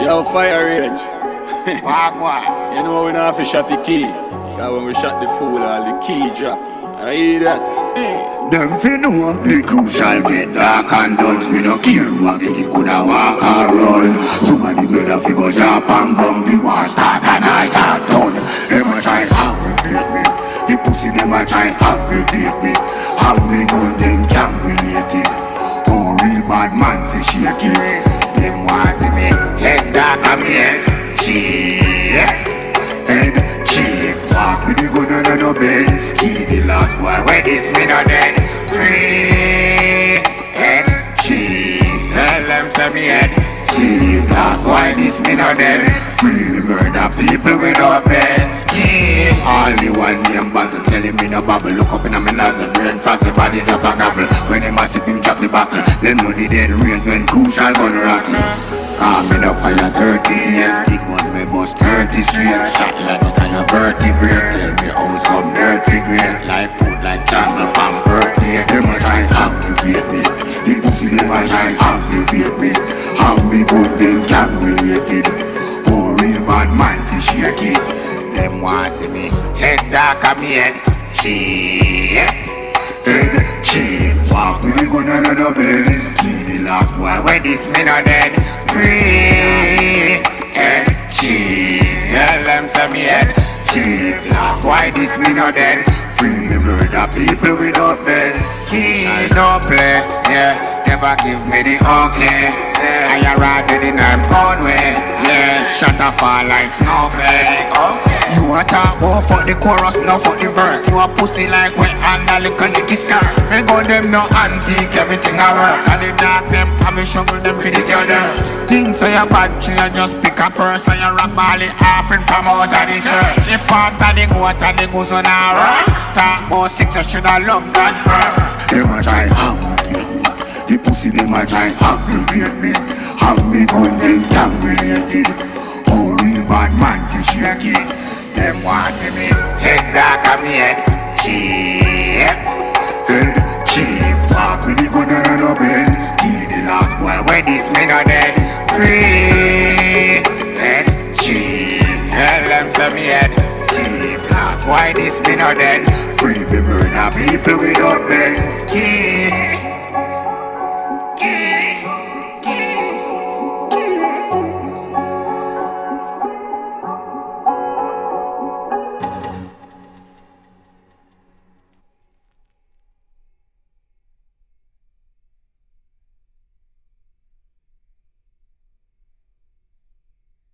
Yo, Firerrage. Wagwan. You know we not have to shot the key. Cause when we shot the fool, all the key drop. I hear that. Them fi know the crucial get dark and dull. Me no care what it coulda walk or run. Somebody better fi go jump and gun. The war start and I got done. Them a try aggravate me. The pussy them a try aggravate me. Have me gun them can't relate it. Oh real bad man fi shake it. Them want see me head dark and me head Cheap walk with the gun and no Benz. Key the last boy where this me no dead. Free head cheap. Tell them say me head Cheap last boy this me no dead. Free me murder people without beds. Key only one name Basil telling me no bubble. Look up in a me nozzle. Brain fast the body drop a gobble. When them a sip him drop the buckle. Them know the dead race when crucial gun rattle. Me no fire 30 years. Big one me bust 30 straight. Shot like no kind of vertebrae. Tell me how some dirt figure. Life good like jungle on birthday. Them a try aggravate me. The pussy them a try aggravate me. How me good them can't relate it. Oh real bad man fi shake it. Them want see me head dark and me head cheap. Head cheap. Walk with the gun and no Benz. Key the last boy where this me no dead. Free head cheap. Tell them say me head Cheap. last boy this me no dead. Free me murder people without beds. Key no play, yeah. Never give me the okay. I ride in her own way, yeah. Shut up fall like snowflake. You a talk oh fuck the chorus, no fuck the verse. You a pussy like when under little nicky skirt. Me go them no antique, everything I work. And the dark them, I be shovel them for the dirt. Things say you bad, you just pick a purse and you rock Bali offering from out of the church. The part of the goat and the goose on our rock. Talk about 6, you shoulda love God first. Them a try aggravate me. The pussy them a try aggravate me. Have me gun them can't relate it. Oh real bad man fi shake it. Them want see me head dark and me head cheap. Head cheap. Walk with the gun and no Benz. Key the last boy Where this me no dead. Free head cheap. Tell them say me head cheap. Last why this me no dead. free me murder people without beds. Key